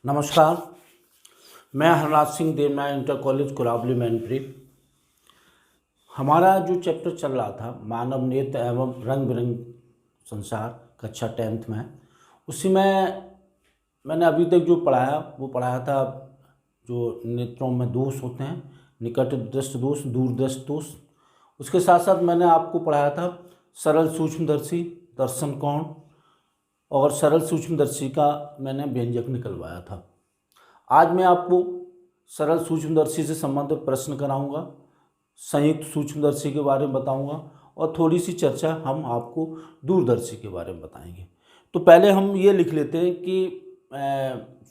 नमस्कार। मैं Harnath Singh देवनाय inter college Kurawali Mainpuri. हमारा जो चैप्टर चल रहा था मानव नेत्र एवं रंग बिरंग संसार कक्षा 10th में, उसी में मैंने अभी तक जो पढ़ाया वो पढ़ाया था जो नेत्रों में दोष होते हैं, निकट दृष्टि दोष, दूर दृष्टि दोष। उसके साथ साथ मैंने आपको पढ़ाया था सरल सूक्ष्मदर्शी, दर्शन कोण और सरल सूक्ष्मदर्शी का मैंने व्यंजक निकलवाया था। आज मैं आपको सरल सूक्ष्मदर्शी से संबंधित प्रश्न कराऊंगा, संयुक्त सूक्ष्मदर्शी के बारे में बताऊंगा और थोड़ी सी चर्चा हम आपको दूरदर्शी के बारे में बताएंगे। तो पहले हम ये लिख लेते हैं कि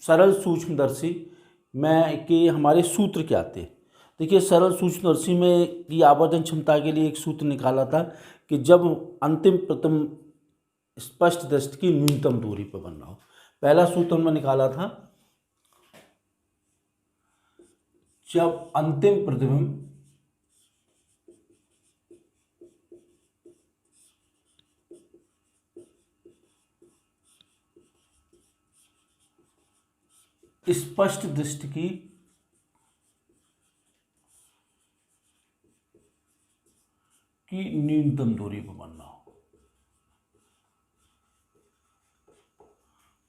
सरल सूक्ष्मदर्शी में कि हमारे सूत्र क्या थे। देखिए, सरल सूक्ष्मदर्शी में की आवर्धन क्षमता के लिए एक सूत्र निकाला था कि जब अंतिम प्रथम स्पष्ट दृष्टि की न्यूनतम दूरी पर बनना हो। पहला सूत्र हमने निकाला था, जब अंतिम प्रतिबिंब स्पष्ट दृष्टि की न्यूनतम दूरी पर बनना हो,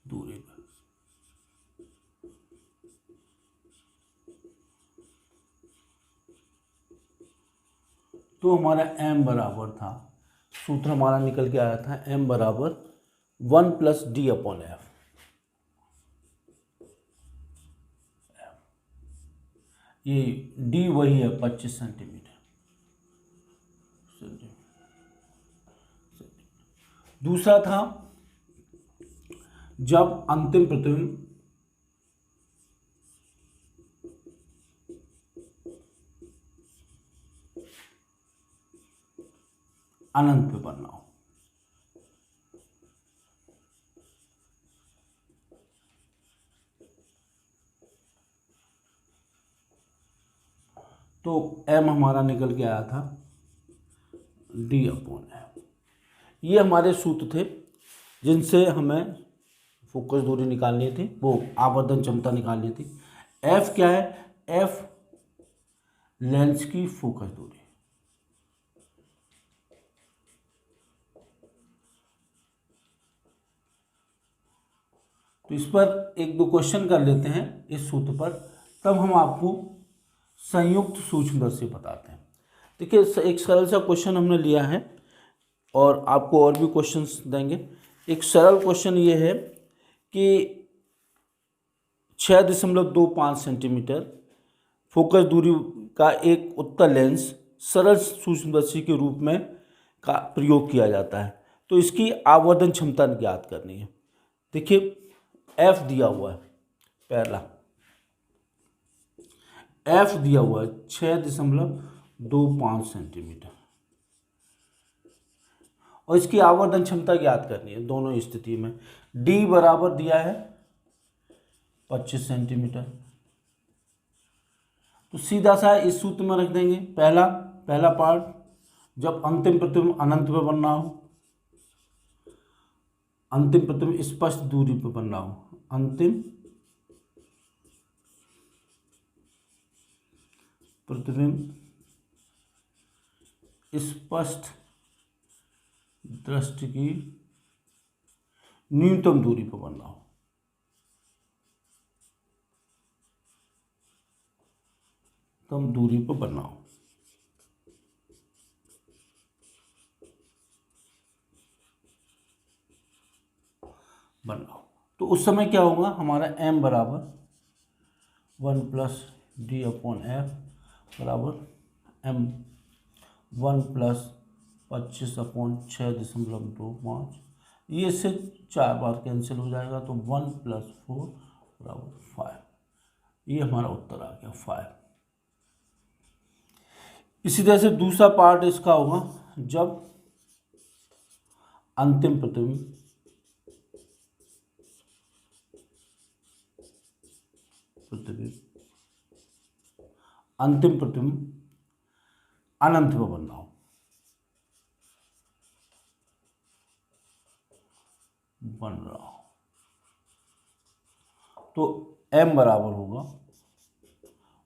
दूरी पर। तो हमारा m बराबर था, सूत्र हमारा निकल के आया था m बराबर 1 + d/f। ये d वही है 25 सेंटीमीटर। दूसरा था, जब अंतिम प्रतिबिंब अनंत पे बनना हो। तो m हमारा निकल के आया था d/f। ये हमारे सूत्र थे जिनसे हमें फोकस दूरी निकालनी थी, वो आवर्धन क्षमता निकालनी थी। f क्या है? f लेंस की फोकस दूरी। तो इस पर एक दो क्वेश्चन कर लेते हैं इस सूत्र पर, तब हम आपको संयुक्त सूक्ष्मदर्शी बताते हैं। देखिए, एक सरल सा क्वेश्चन हमने लिया है और आपको और भी क्वेश्चंस देंगे। एक सरल क्वेश्चन ये है कि 6.25 सेंटीमीटर फोकस दूरी का एक उत्तल लेंस सरल सूक्ष्मदर्शी के रूप में का प्रयोग किया जाता है, तो इसकी आवर्धन क्षमता ज्ञात करनी है। देखिए, f दिया हुआ है, पहला f दिया हुआ है 6.25 सेंटीमीटर और इसकी आवर्धन क्षमता ज्ञात करनी है दोनों स्थिति में। d बराबर दिया है 25 सेंटीमीटर। तो सीधा सा इस सूत्र में रख देंगे। पहला पार्ट, जब अंतिम प्रतिबिंब अनंत पे बनना हो, अंतिम प्रतिबिंब स्पष्ट दूरी पे बनना हो, अंतिम प्रतिबिंब स्पष्ट दृष्टि की न्यूनतम दूरी पर बनना हो। कम दूरी पर बनना हो। तो उस समय क्या होगा, हमारा m बराबर 1 + d/f बराबर m 1 + 25/6.25। ये से 4 बार कैंसिल हो जाएगा, तो 1 + 4 बराबर 5। ये हमारा उत्तर आ गया 5। इसी तरह से दूसरा पार्ट इसका होगा, जब अंतिम प्रतिबिंब अनंत में बनना हो, बन रहा हो। तो m बराबर होगा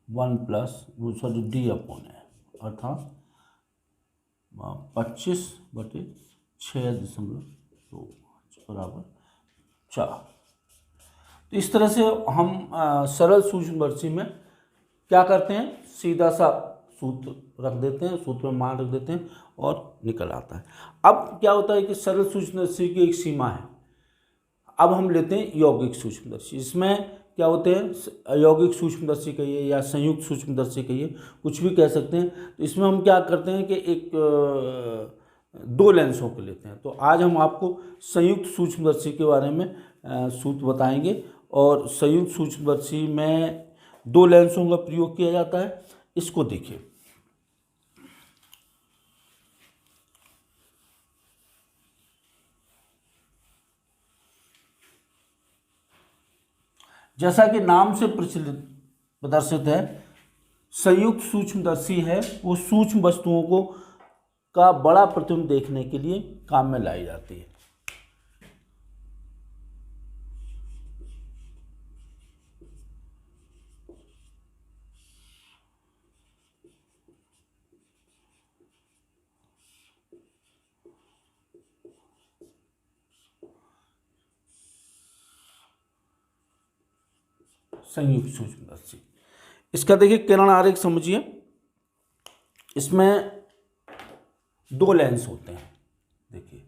1 प्लस सॉरी d अपॉन है, अर्थात 25/6.2 बराबर 4। तो इस तरह से हम सरल सूक्ष्मदर्शी में क्या करते हैं, सीधा सा सूत्र रख देते हैं, सूत्र में मान रख देते हैं और निकल आता है। अब क्या होता है कि सरल सूक्ष्मदर्शी की एक सीमा है। अब हम लेते हैं यौगिक सूक्ष्मदर्शी। इसमें क्या होते हैं, यौगिक सूक्ष्मदर्शी कहिए या संयुक्त सूक्ष्मदर्शी कहिए, कुछ भी कह सकते हैं। तो इसमें हम क्या करते हैं कि एक 2 लेंसों के लेते हैं। तो आज हम आपको संयुक्त सूक्ष्मदर्शी के बारे में सूत्र बताएंगे। और संयुक्त सूक्ष्मदर्शी में 2 लेंसों का प्रयोग किया जाता है। इसको देखिए, जैसा कि नाम से प्रदर्शित है, संयुक्त सूक्ष्मदर्शी है वो सूक्ष्म वस्तुओं को का बड़ा प्रतिबिंब देखने के लिए काम में लाई जाती है। संयुक्त सूक्ष्मदर्शी, इसका देखिए किरण आरेख समझिए। इसमें 2 लेंस होते हैं। देखिए,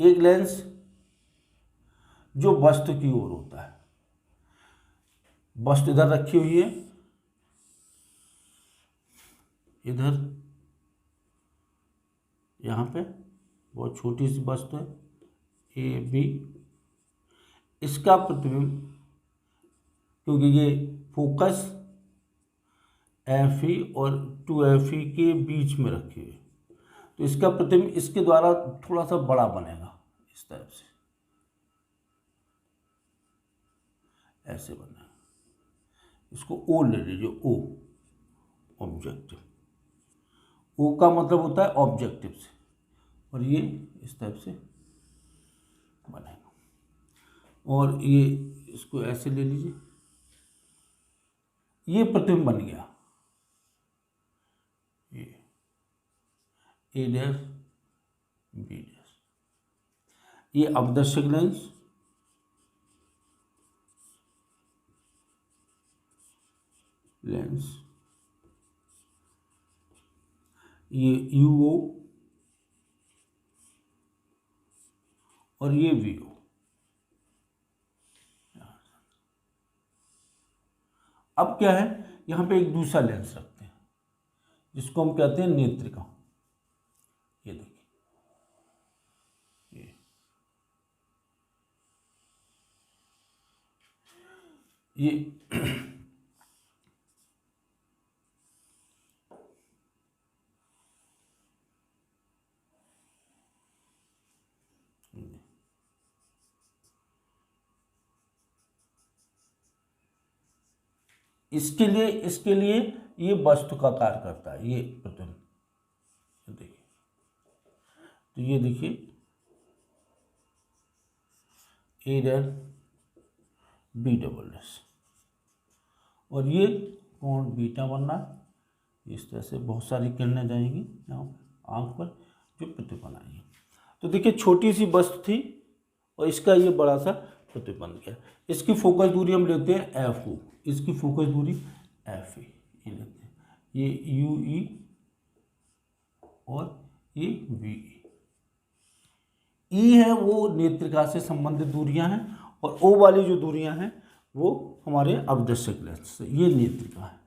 एक लेंस जो वस्तु की ओर होता है, वस्तु इधर रखी हुई है, इधर यहाँ पे बहुत छोटी सी वस्तु है ए बी, इसका प्रतिबिंब, क्योंकि ये फोकस Fe और 2Fe के बीच में रखी हुई, तो इसका प्रतिबिंब इसके द्वारा थोड़ा सा बड़ा बनेगा, इस तरह से ऐसे बनेगा। इसको O ले लीजिए, O ऑब्जेक्टिव, O का मतलब होता है ऑब्जेक्टिव से, और ये इस टाइप से बनेगा। और ये इसको ऐसे ले लीजिए, ये प्रतिबिंब बन गया, ये A डैश B डैश। ये अपदर्शक लेंस, ये UO और ये VO। अब क्या है, यहाँ पे एक दूसरा लेंस रखते हैं जिसको हम कहते हैं नेत्रिका। ये देखिए, ये इसके लिए ये वस्तु का कार्य करता है, ये प्रतिबिंब। देखिए, तो ये देखिए ए डैश बी डबल डैश, और ये कोण बीटा बनना, इस तरह से बहुत सारी किरणें जाएंगी यहाँ पर आँख पर जो प्रतिबिंब बनाएंगे। तो देखिए, छोटी सी वस्तु थी और इसका ये बड़ा सा प्रतिबिंब बन गया। इसकी फोकस दूरी हम लेते हैं FO, इसकी फोकस दूरी FA, ये लेते हैं, ये UE और ये VE। E है वो नेत्रिका से संबंधित दूरियां हैं, और O वाली जो दूरियां हैं वो हमारे अपदर्शक लेंस से, ये नेत्रिका है,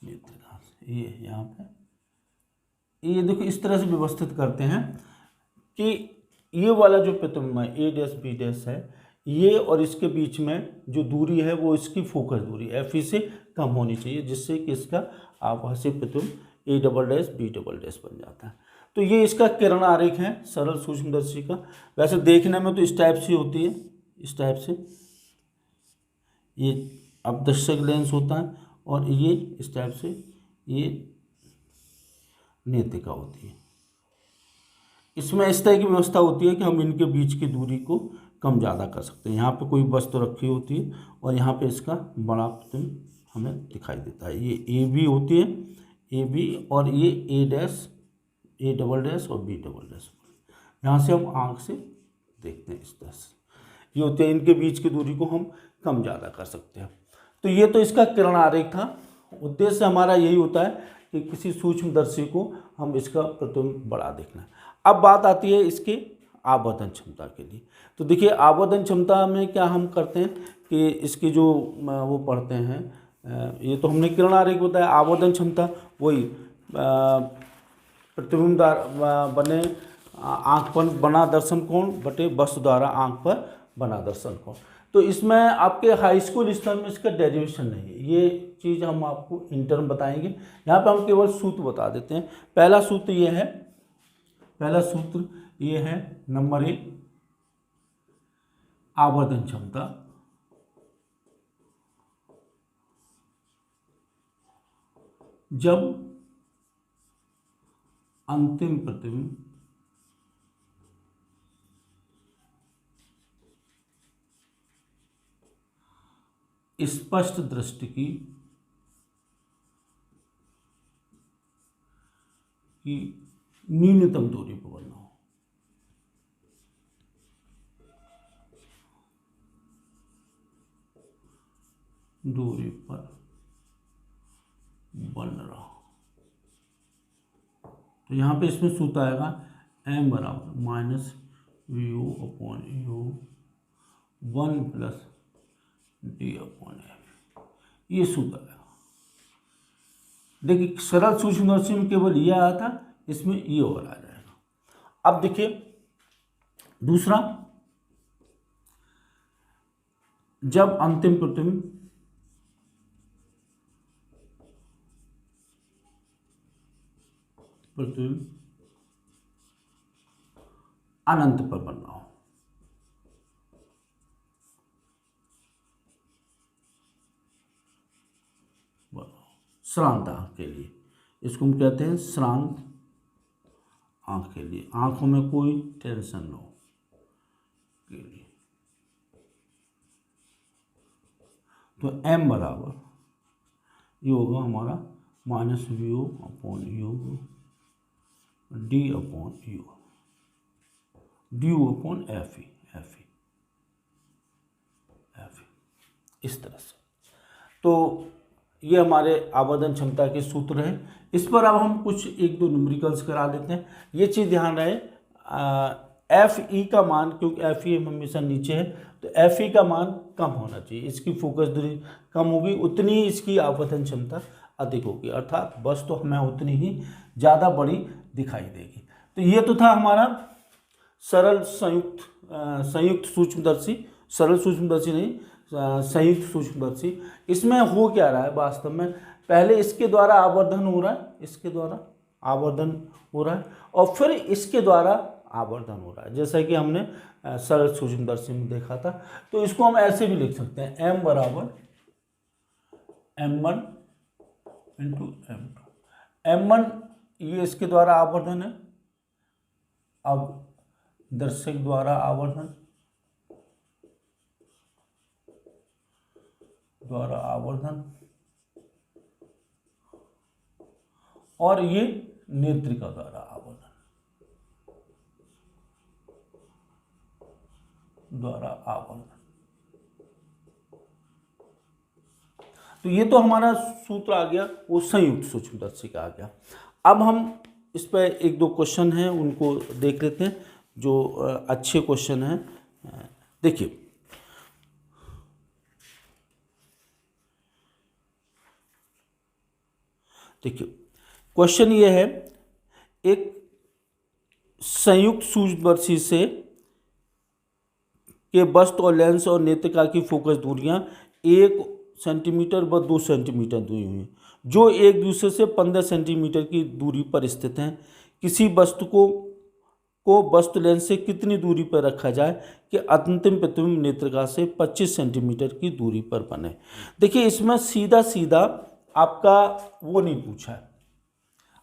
नेत्रिका से ये यहाँ पे। ये देखो, इस तरह से व्यवस्थित करते हैं कि ये वाला जो प्रतिबिंब है A डैश B डैश है, ये और इसके बीच में जो दूरी है वो इसकी फोकस दूरी FE से कम होनी चाहिए, जिससे कि इसका आभासी प्रतिबिंब A double dash B double dash बन जाता है। तो ये इसका किरण आरेख है सरल सूक्ष्मदर्शी का। वैसे देखने में तो इस टाइप से होती है, इस टाइप से ये अपदर्शक लेंस होता है, और ये इस टाइप से ये नेत्रिका होती है। इसमें इस तरह की व्यवस्था होती है कि हम इनके बीच की दूरी को कम ज़्यादा कर सकते हैं। यहाँ पे कोई वस्तु रखी होती है और यहाँ पे इसका बड़ा प्रतिबिंब हमें दिखाई देता है। ये ए बी होती है, ए बी, और ये ए डैश, ए डबल डैश और बी डबल डैश। यहाँ से हम आँख से देखते हैं इस तरह से ये होते हैं। इनके बीच की दूरी को हम कम ज़्यादा कर सकते हैं। तो ये तो इसका किरण आरेख था। उद्देश्य हमारा यही होता है कि किसी सूक्ष्मदर्शी को हम इसका प्रतिबिंब बड़ा देखना है। अब बात आती है इसके आवर्धन क्षमता के लिए। तो देखिए आवर्धन क्षमता में क्या हम करते हैं कि इसकी जो वो पढ़ते हैं, ये तो हमने किरण आरेख बताया। आवर्धन क्षमता वही प्रतिबिंब बने आँख पर बना दर्शन कोण बटे वस्तु द्वारा आँख पर बना दर्शन कोण। तो इसमें आपके हाई स्कूल स्तर में इसका डेरिवेशन नहीं है, ये चीज़ हम आपको इंटर में बताएंगे। यहाँ पे हम केवल सूत्र बता देते हैं। पहला सूत्र ये है नंबर 1 आवर्धन क्षमता जब अंतिम प्रतिबिंब स्पष्ट दृष्टि की न्यूनतम दूरी पर बनना हो। दूरी पर बन रहा हो। तो यहाँ पे इसमें सूत्र आएगा m बराबर minus v o upon u 1 plus D upon f, ये सूत्र आएगा। देखिए सरल सूक्ष्मदर्शी में केवल ये आया था, इसमें ये और आ जाएगा। अब देखिए दूसरा, जब अंतिम प्रतिबिंब अनंत पर बनना हो। श्रांत आंख के लिए, इसको हम कहते हैं श्रांत आंख के लिए, आंखों में कोई टेंशन न हो के लिए। तो m बराबर ये होगा हमारा minus v o upon u d upon u, d upon F e, इस तरह से। तो ये हमारे आवर्धन क्षमता के सूत्र हैं। इस पर अब हम कुछ 1-2 न्यूमेरिकल्स करा देते हैं। ये चीज़ ध्यान रहे, एफ ई का मान, क्योंकि एफ ई हमेशा नीचे है, तो एफ ई का मान कम होना चाहिए। इसकी फोकस दूरी कम होगी उतनी ही इसकी आवर्धन क्षमता अधिक होगी, अर्थात बस तो हमें उतनी ही ज़्यादा बड़ी दिखाई देगी। तो ये तो था हमारा सरल संयुक्त सूक्ष्मदर्शी, सरल सूक्ष्मदर्शी नहीं, संयुक्त सूक्ष्मदर्शी। इसमें हो क्या रहा है वास्तव में, पहले इसके द्वारा आवर्धन हो रहा है, इसके द्वारा आवर्धन हो रहा है, और फिर इसके द्वारा आवर्धन हो रहा है, जैसा कि हमने सरल सूक्ष्मदर्शी में देखा था। तो इसको हम ऐसे भी लिख सकते हैं, m बराबर m1 इंटू m2। m1 ये इसके द्वारा आवर्धन है, अब दर्शक द्वारा आवर्धन, और ये नेत्रिका द्वारा आवर्धन, तो ये तो हमारा सूत्र आ गया, वो संयुक्त सूक्ष्मदर्शी का आ गया। अब हम इस पर 1-2 क्वेश्चन हैं उनको देख लेते हैं, जो अच्छे क्वेश्चन हैं। देखिए क्वेश्चन ये है, एक संयुक्त सूक्ष्मदर्शी से के वस्तु और लेंस और नेत्रिका की फोकस दूरियां 1 सेंटीमीटर व 2 सेंटीमीटर दूरी हुई हैं, जो एक दूसरे से 15 सेंटीमीटर की दूरी पर स्थित हैं। किसी वस्तु को वस्तु लेंस से कितनी दूरी पर रखा जाए कि अंतिम प्रतिबिंब नेत्रिका से 25 सेंटीमीटर की दूरी पर बने। देखिए इसमें सीधा सीधा आपका वो नहीं पूछा है,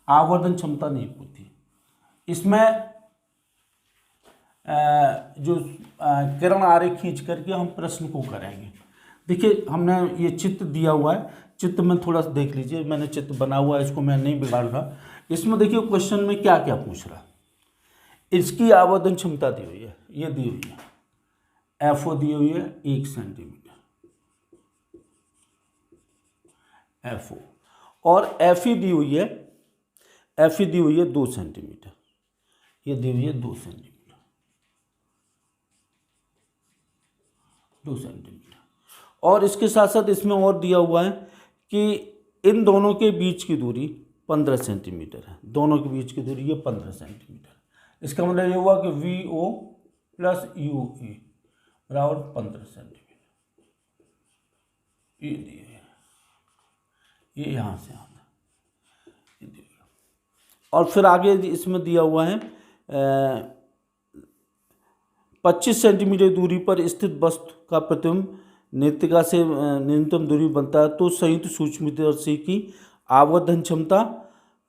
आवर्धन क्षमता नहीं पूछी। इसमें जो किरण आरेख खींच करके हम प्रश्न को करेंगे। देखिए हमने ये चित्र दिया हुआ है, चित्र में थोड़ा सा देख लीजिए, मैंने चित्र बना हुआ है, इसको मैं नहीं बिगाड़ रहा। इसमें देखिए क्वेश्चन में क्या क्या पूछ रहा है। इसकी आवेदन क्षमता दी हुई है, ये दी हुई है, FO दी हुई है 1 सेंटीमीटर FO, और FE दी हुई है, FE दी हुई है 2 सेंटीमीटर, ये दी हुई है 2 सेंटीमीटर, 2 सेंटीमीटर। और इसके साथ साथ इसमें और दिया हुआ है कि इन दोनों के बीच की दूरी 15 सेंटीमीटर है, दोनों के बीच की दूरी ये 15 सेंटीमीटर। इसका मतलब ये हुआ कि VO प्लस UE बराबर 15 सेंटीमीटर, ये दिए, ये यहाँ से आता है, और फिर आगे इसमें दिया हुआ है 25 सेंटीमीटर दूरी पर स्थित वस्तु का प्रतिबिंब नेत्रिका से न्यूनतम दूरी बनता है, तो संयुक्त सूक्ष्मदर्शी की आवर्धन क्षमता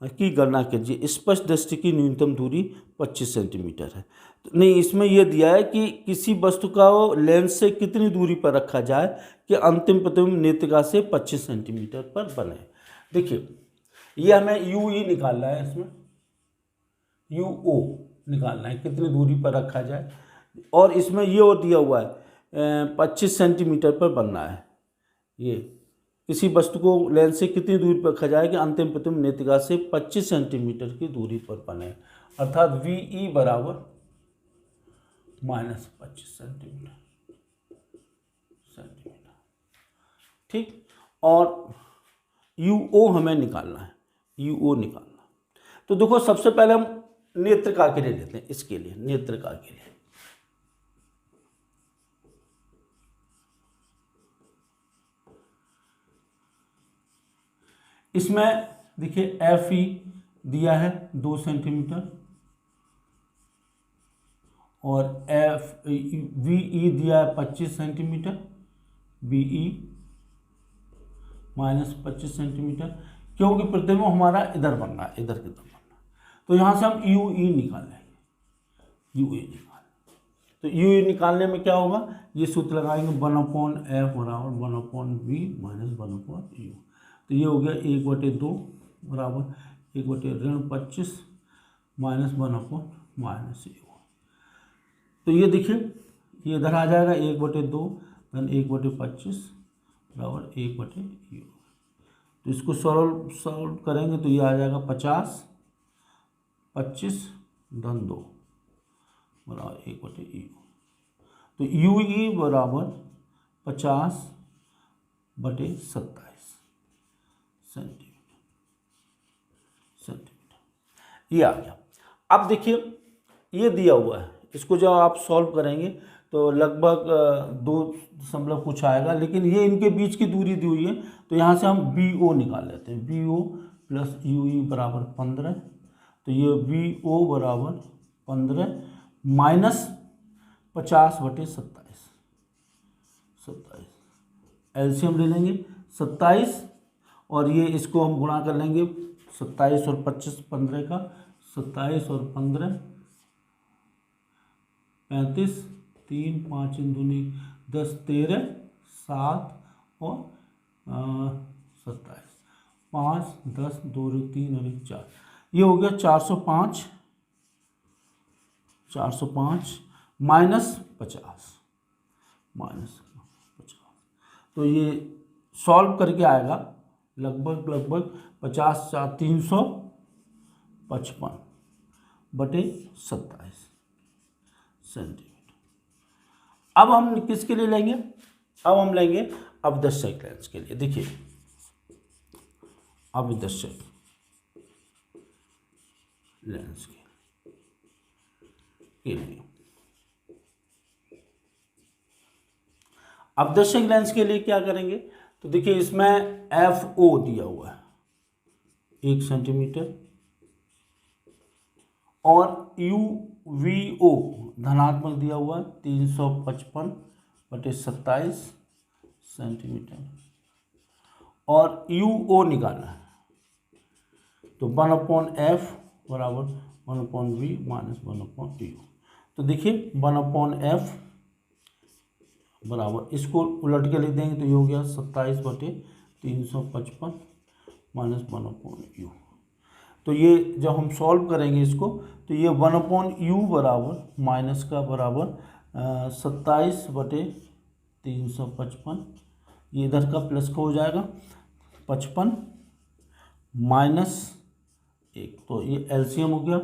की गणना कीजिए। स्पष्ट दृष्टि की न्यूनतम दूरी 25 सेंटीमीटर है। तो नहीं, इसमें यह दिया है कि किसी वस्तु का लेंस से कितनी दूरी पर रखा जाए कि अंतिम प्रतिबिंब नेत्रिका से 25 सेंटीमीटर पर बने। देखिए ये हमें UE निकालना है, इसमें UO निकालना है, कितनी दूरी पर रखा जाए, और इसमें ये और दिया हुआ है 25 सेंटीमीटर पर बनना है। ये किसी वस्तु को लेंस से कितनी दूरी पर रखा जाए कि अंतिम प्रतिबिंब नेत्रिका से 25 सेंटीमीटर की दूरी पर बने, अर्थात VE बराबर -25 सेंटीमीटर, ठीक। और UO हमें निकालना है, UO निकालना। तो देखो सबसे पहले हम नेत्रिका के लिए लेते हैं, इसके लिए नेत्रिका के लिए इसमें देखिए FE दिया है 2 सेंटीमीटर और VE दिया है 25 सेंटीमीटर, VE -25 सेंटीमीटर, क्योंकि प्रतिबिंब हमारा इधर बन रहा है, इधर की तरफ बन रहा है। तो यहाँ से हम UE निकाल लेंगे, UE निकाल, तो UE निकालने में क्या होगा, ये सूत्र लगाएंगे 1/f बराबर 1/v माइनस 1/u। तो ये हो गया 1/2 बराबर 1/-25 माइनस 1/-u। तो ये देखिए ये इधर आ जाएगा 1/2 धन 1/25 बराबर 1/u। तो इसको सॉल्व करेंगे तो ये आ जाएगा 50 25 धन 2 बराबर 1/u। तो UE बराबर 50/27 सेंटीमीटर, ये आ गया। अब देखिए ये दिया हुआ है, इसको जब आप सॉल्व करेंगे तो लगभग 2 दशमलव कुछ आएगा, लेकिन ये इनके बीच की दूरी दी हुई है, तो यहाँ से हम BO निकाल लेते हैं। BO प्लस UE बराबर 15, तो ये VO बराबर 15 माइनस 50/27, एलसीएम ले लेंगे 27, और ये इसको हम गुणा कर लेंगे 27 और 25 15 का, 27 और 15 35, 3 5 दूनी 10 13 7 और 27, 5 10 2 3 और 1 4, ये हो गया 405 माइनस 50, तो ये सॉल्व करके आएगा लगभग 355/27 सेंटीमीटर। अब हम किसके लिए लेंगे, अब हम लेंगे अपदर्शक लेंस के लिए। देखिए अपदर्शक लेंस के लिए, अपदर्शक लेंस के लिए क्या करेंगे, तो देखिए इसमें FO दिया हुआ है 1 सेंटीमीटर और UVO धनात्मक दिया हुआ है 355/27 सेंटीमीटर, और UO निकालना है, तो 1/f बराबर 1/v माइनस 1/u। तो देखिए 1/f बराबर, इसको उलट के लिख देंगे तो ये हो गया 27/355 माइनस 1/u। तो ये जब हम सॉल्व करेंगे इसको तो ये 1/u बराबर माइनस का बराबर 27/355, ये इधर का प्लस का हो जाएगा 55 माइनस 1, तो ये एलसीएम हो गया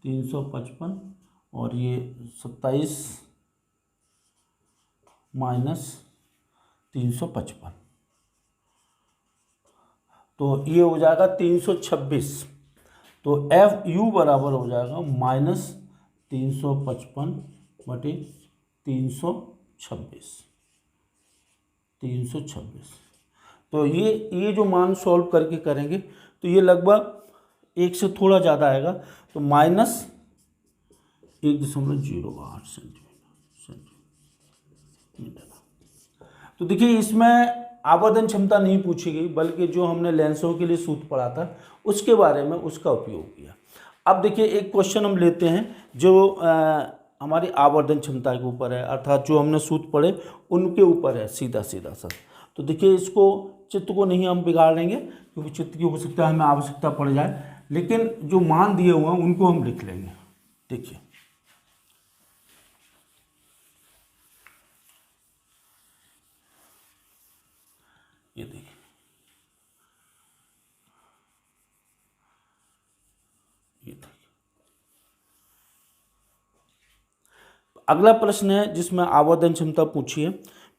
355 और ये 27 माइनस 355, तो ये हो जाएगा 326। तो एफ यू बराबर हो जाएगा माइनस 355/326। तो ये जो मान सॉल्व करके करेंगे तो ये लगभग 1 से थोड़ा ज़्यादा आएगा, तो माइनस 1.08 सेंटीमीटर। तो देखिए इसमें आवर्धन क्षमता नहीं पूछी गई, बल्कि जो हमने लेंसों के लिए सूत्र पढ़ा था उसके बारे में उसका उपयोग किया। अब देखिए एक क्वेश्चन हम लेते हैं जो हमारी आवर्धन क्षमता के ऊपर है, अर्थात जो हमने सूत्र पढ़े उनके ऊपर है सीधा सीधा सा। तो देखिए इसको चित्र को नहीं हम बिगाड़ेंगे क्योंकि चित्र की हो सकता है हमें आवश्यकता पड़ जाए, लेकिन जो मान दिए हुए हैं उनको हम लिख लेंगे। देखिए ये देखिए अगला प्रश्न है जिसमें आवर्धन क्षमता पूछी है।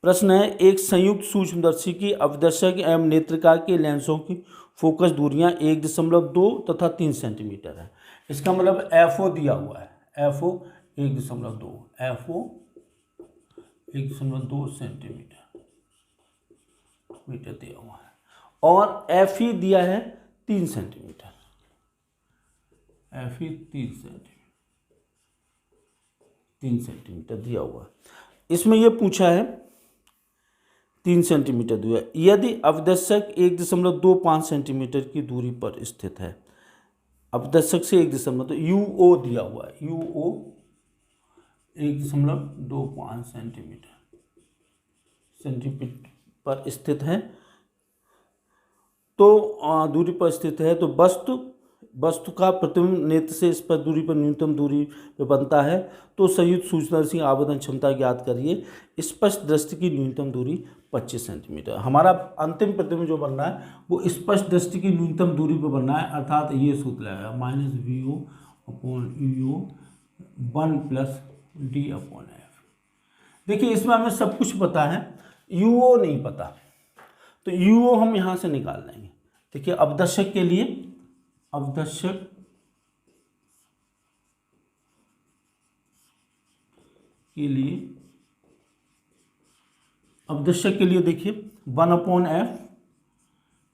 प्रश्न है एक संयुक्त सूक्ष्मदर्शी की अवदर्शक एवं नेत्रिका के लेंसों की फोकस दूरियां 1.2 तथा 3 सेंटीमीटर है। इसका मतलब एफओ दिया हुआ है, एफओ 1.2, एफओ 1.2 सेंटीमीटर दिया हुआ है और एफ ई दिया है 3 सेंटीमीटर, एफ ई 3 सेंटीमीटर दिया हुआ है। इसमें यह पूछा है 3 सेंटीमीटर दिया है। यदि अवदर्शक 1.25 सेंटीमीटर की दूरी पर स्थित है, अवदर्शक से 1 तो यूओ दिया हुआ है, यूओ 1.25 सेंटीमीटर पर स्थित है, तो दूरी पर स्थित है, तो वस्तु का प्रतिबिंब नेत्र से स्पर्श दूरी पर न्यूनतम दूरी पे बनता है। तो संयुक्त सूक्ष्मदर्शी आवर्धन क्षमता ज्ञात करिए। स्पष्ट दृष्टि की न्यूनतम दूरी 25 सेंटीमीटर। हमारा अंतिम प्रतिबिंब जो बन रहा है वो स्पष्ट दृष्टि की न्यूनतम दूरी पर बनना है, अर्थात ये सूत्र लगेगा -VO/UO 1+D/F। देखिए इसमें हमें सब कुछ पता है, यूओ नहीं पता, तो यूओ हम यहाँ से निकाल लेंगे। देखिए अवदर्शक के लिए देखिए 1/f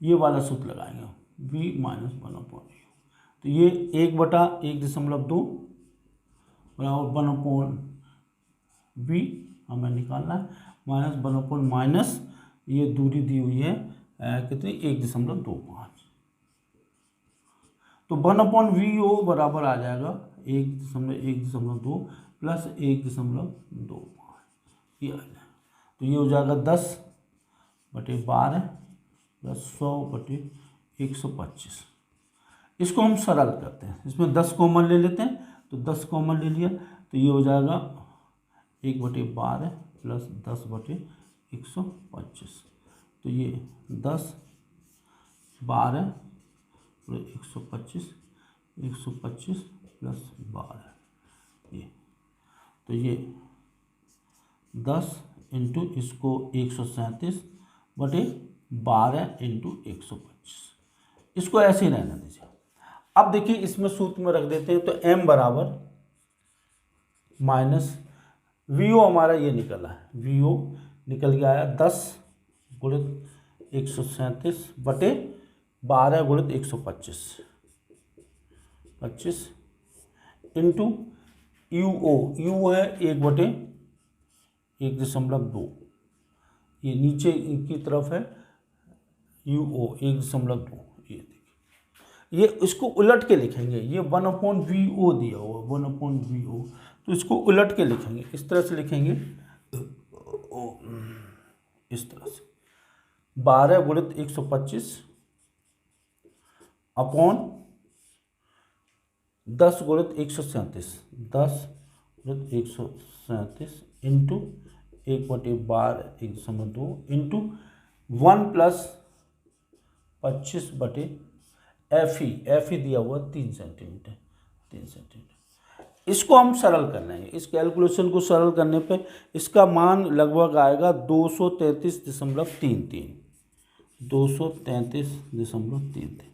ये वाला सूत्र लगाएंगे, v - 1/u, तो ये 1/1.2 बराबर 1/v हमें निकालना है, माइनस ये दूरी दी हुई है कितनी 1.25, तो 1/VO बराबर आ जाएगा 1.2 प्लस 1.25, ये आ जाएगा। तो ये हो जाएगा 10/12 प्लस 100/125। इसको हम सरल करते हैं, इसमें 10 कॉमन ले लेते हैं, तो 10 कॉमन ले लिया तो ये हो जाएगा 1/12 प्लस 10/125, तो ये 10/12 प्लस 125 प्लस 12, ये तो ये 10 इंटू इसको 137/12 इंटू 125, इसको ऐसे ही रहने दीजिए। अब देखिए इसमें सूत्र में रख देते हैं, तो m बराबर माइनस VO हमारा ये निकला है, VO निकल के आया 10 गुणित 137/12 गुणित 125 इंटू UO है 1/1.2, ये नीचे की तरफ है UO 1.2, ये देखिए, ये इसको उलट के लिखेंगे, ये 1/VO दिया हुआ 1/VO, तो तो इसको उलट के लिखेंगे, इस तरह से लिखेंगे, इस तरह से 12 गुणित 125 अपॉन 10 गुणित 137, 10 गुणित 137 into 1/12 into 1 plus 25/FE, FE दिया हुआ 3 सेंटीमीटर, 3 सेंटीमीटर। इसको हम सरल कर लेंगे, इस कैलकुलेशन को सरल करने पे इसका मान लगभग आएगा 233.33, 233.33।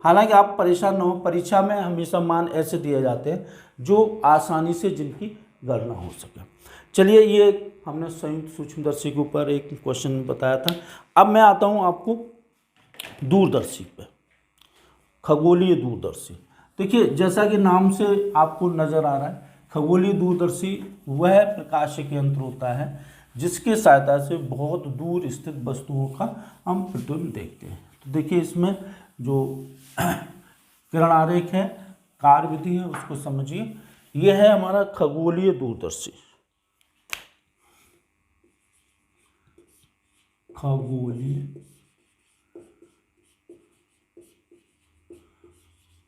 हालांकि आप परेशान न हो, परीक्षा में हमेशा मान ऐसे दिए जाते हैं जो आसानी से जिनकी गणना हो सके। चलिए, ये हमने संयुक्त सूक्ष्मदर्शी के ऊपर एक क्वेश्चन बताया था। अब मैं आता हूँ आपको दूरदर्शी पे, खगोलीय दूरदर्शी। देखिए, जैसा कि नाम से आपको नजर आ रहा है, खगोलीय दूरदर्शी वह प्रकाशिक यंत्र होता है जिसके सहायता से बहुत दूर स्थित वस्तुओं का हम प्रतिबिंब देखते हैं। तो देखिए, इसमें जो किरण आरेख है, कार्य विधि है, उसको समझिए। यह है हमारा खगोलीय दूरदर्शी, खगोलीय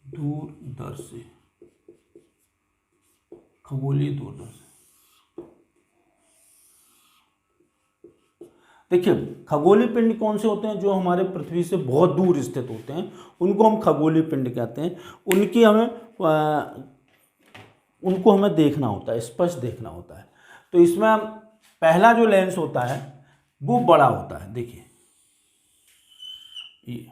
दूरदर्शी, खगोलीय दूरदर्शी। देखिए, खगोलीय पिंड कौन से होते हैं? जो हमारे पृथ्वी से बहुत दूर स्थित होते हैं उनको हम खगोलीय पिंड कहते हैं। उनको हमें देखना होता है, स्पष्ट देखना होता है। तो इसमें पहला जो लेंस होता है वो बड़ा होता है। देखिए, ये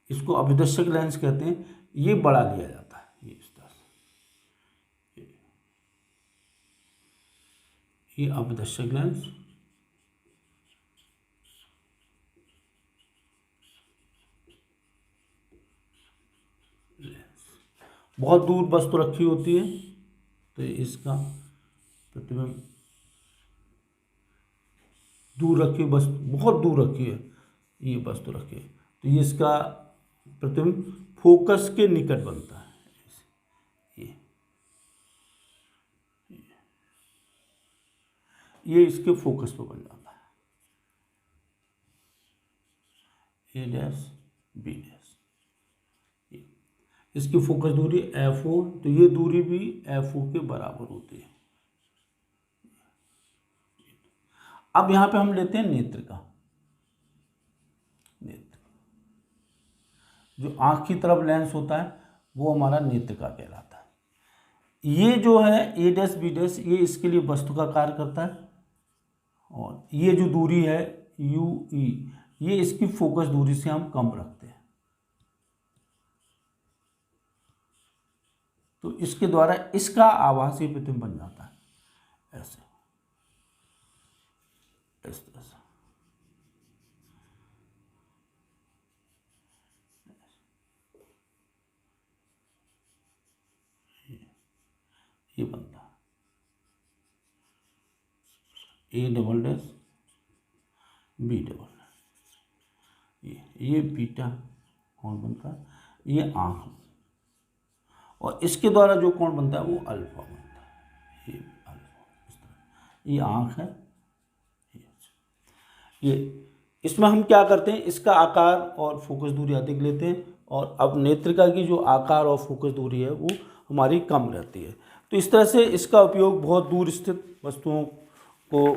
इसको अभिदर्शक लेंस कहते हैं, ये बड़ा लिया जाता है, ये इस तरह से, ये अभिदर्शक लेंस। बहुत दूर वस्तु रखी होती है तो इसका प्रतिबिंब, दूर रखी वस्तु, बहुत दूर रखी है ये वस्तु रखी है, तो ये इसका प्रतिबिंब फोकस के निकट बनता है। ये इसके फोकस पे बन जाता है, A डैश B डैश। इसकी फोकस दूरी FO, तो ये दूरी भी FO के बराबर होती है। अब यहां पे हम लेते हैं नेत्र का, नेत्र जो आंख की तरफ लेंस होता है वो हमारा नेत्र का कहलाता है। ये जो है A डैश B डैश, ये इसके लिए वस्तु का कार्य करता है, और ये जो दूरी है UE, ये इसकी फोकस दूरी से हम कम रखते हैं। तो इसके द्वारा इसका आभासी प्रतिबिंब बन जाता है, ऐसे, इस तरह से। ये बनता है A double dash B double dash. ये बीटा कोण बनता है, ये आंख, और इसके द्वारा जो कोण बनता है वो अल्फा बनता है, ये अल्फा, इस तरह। ये आंख है, ये इसमें हम क्या करते हैं, इसका आकार और फोकस दूरी अधिक लेते हैं, और अब नेत्रिका की जो आकार और फोकस दूरी है वो हमारी कम रहती है। तो इस तरह से इसका उपयोग बहुत दूर स्थित वस्तुओं को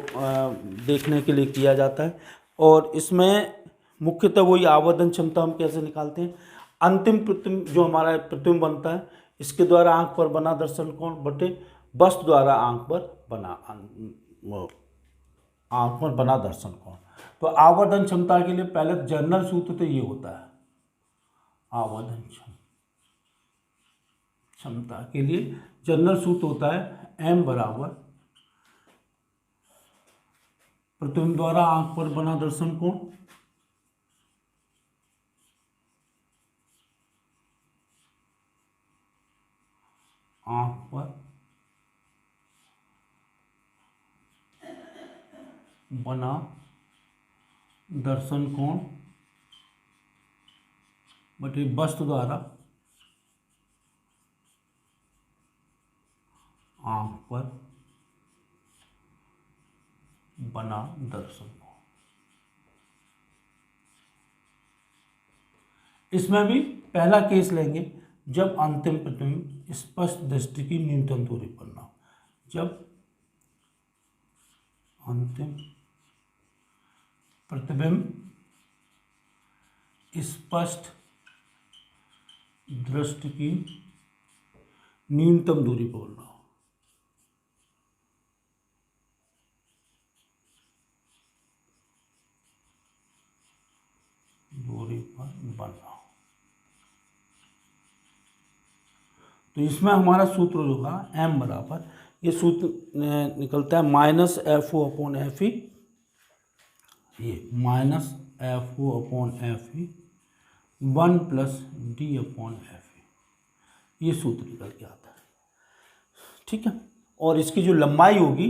देखने के लिए किया जाता है। और इसमें मुख्यतः वही आवर्धन क्षमता हम कैसे निकालते हैं, अंतिम प्रतिबिंब जो हमारा प्रतिबिंब बनता है, इसके द्वारा आंख पर बना दर्शन कोण बटे वस्तु द्वारा आंख पर बना दर्शन कोण। तो आवर्धन क्षमता के लिए पहले जनरल सूत्र तो ये होता है, आवर्धन क्षमता के लिए जनरल सूत्र होता है M बराबर प्रतिबिंब द्वारा आंख पर बना दर्शन कोण आंख पर बना दर्शन कोण बटे वस्तु द्वारा आंख पर बना दर्शन को। इसमें भी पहला केस लेंगे जब अंतिम प्रतिबिंब स्पष्ट दृष्टि की न्यूनतम दूरी पर ना हो। जब अंतिम प्रतिबिंब स्पष्ट दृष्टि की न्यूनतम दूरी पर ना हो। दूरी पर बनना हो तो इसमें हमारा सूत्र होगा m बराबर, ये सूत्र निकलता है minus F O upon F E, ये minus F O upon F E 1 plus D upon F E, ये सूत्र निकल के आता है। ठीक है, और इसकी जो लंबाई होगी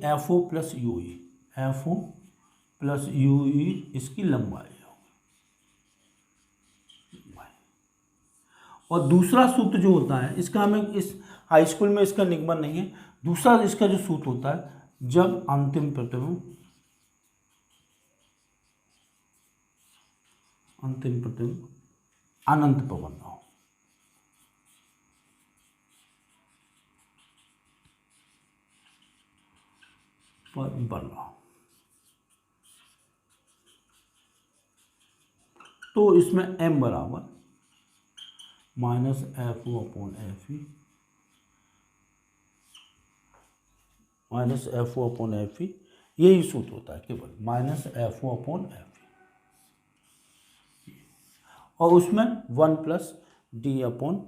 F O plus u e, f ओ प्लस यू ई इसकी लंबाई होगी। और दूसरा सूत्र जो होता है इसका, हमें इस हाई स्कूल में इसका निगमन नहीं है, दूसरा इसका जो सूत्र होता है जब अंतिम प्रतिबिंब अनंत पर बनना हो। तो इसमें m बराबर minus F O upon F e, minus F O upon F e, यही सूत्र होता है केवल, minus F O upon F e, और उसमें 1 plus D upon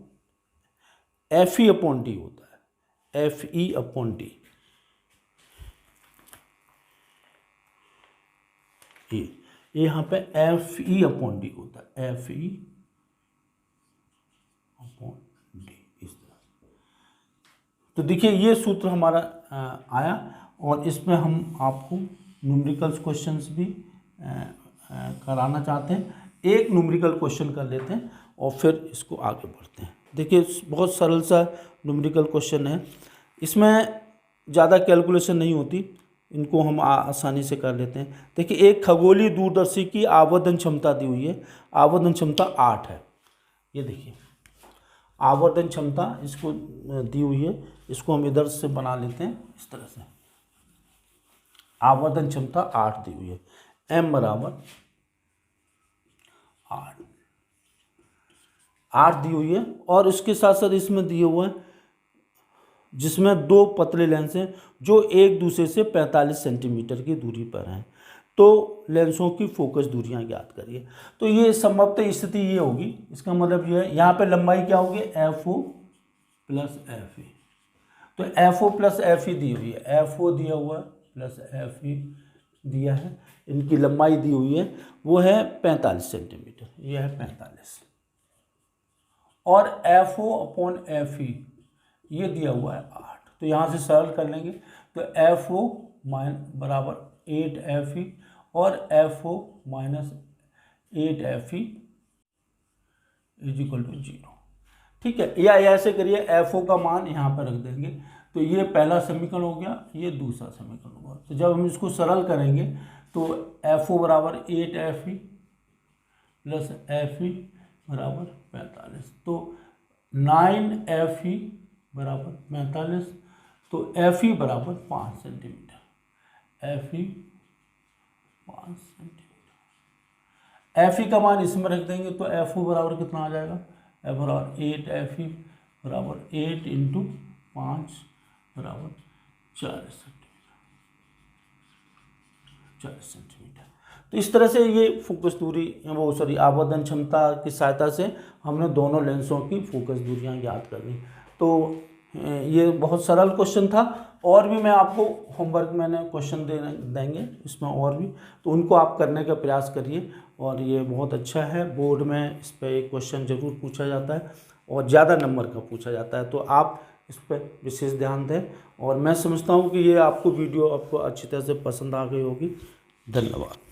F e upon d होता है, एफ ई अपॉन डी, ये यहाँ पे एफ ई अपॉन डी होता है, एफ ई अपॉन डी, इस तरह। तो देखिए ये सूत्र हमारा आया, और इसमें हम आपको न्यूमेरिकल्स क्वेश्चंस भी कराना चाहते हैं। एक न्यूमेरिकल क्वेश्चन कर लेते हैं और फिर इसको आगे बढ़ते हैं। देखिए बहुत सरल सा न्यूमेरिकल क्वेश्चन है, इसमें ज़्यादा कैलकुलेशन नहीं होती, इनको हम आसानी से कर लेते हैं। देखिए एक खगोलीय दूरदर्शी की आवर्धन क्षमता दी हुई है, आवर्धन क्षमता 8 है। ये देखिए आवर्धन क्षमता इसको दी हुई है, इसको हम इधर से बना लेते हैं इस तरह से। आवर्धन क्षमता 8 दी हुई है, m बराबर 8 दी हुई है, और इसके साथ साथ इसमें दिए हुए हैं जिसमें दो पतले लेंस हैं जो एक दूसरे से 45 सेंटीमीटर की दूरी पर हैं। तो लेंसों की फोकस दूरियां ज्ञात करिए। तो ये संभवतः स्थिति ये होगी, इसका मतलब ये है यहाँ पे लंबाई क्या होगी, F O plus F E. तो एफ ओ प्लस एफ ई दी हुई है, एफ ओ दिया हुआ है प्लस एफ ई दिया है, इनकी लंबाई दी हुई है वो है 45 सेंटीमीटर, ये है 45, और एफ ओ अपॉन एफ ई ये दिया हुआ है 8। तो यहाँ से सरल कर लेंगे, तो एफ ओ बराबर 8 एफ ई और f o minus 8 f e is equal to 0। ठीक है, या ऐसे करिए एफ ओ का मान यहाँ पर रख देंगे, तो ये पहला समीकरण हो गया, ये दूसरा समीकरण होगा। तो जब हम इसको सरल करेंगे तो एफ ओ बराबर 8 एफ ई प्लस एफ ई बराबर 45, तो 9 एफ ई बराबर 45, तो एफ ई बराबर 5 centimetre, F E 5 centimetre. F E का मान इसमें रख देंगे तो एफ ओ बराबर कितना आ जाएगा, एफ बराबर 8 एफ ई बराबर 8 इंटू 5 बराबर 40 सेंटीमीटर। तो इस तरह से ये फोकस दूरी आवर्धन क्षमता की सहायता से हमने दोनों लेंसों की फोकस दूरियां ज्ञात कर ली। तो ये बहुत सरल क्वेश्चन था, और भी मैं आपको होमवर्क मैंने क्वेश्चन देंगे इसमें और भी, तो उनको आप करने का प्रयास करिए। और ये बहुत अच्छा है, बोर्ड में इस पर एक क्वेश्चन जरूर पूछा जाता है और ज़्यादा नंबर का पूछा जाता है, तो आप इस पर विशेष ध्यान दें। और मैं समझता हूँ कि ये आपको वीडियो आपको अच्छी तरह से पसंद आ गई होगी। धन्यवाद।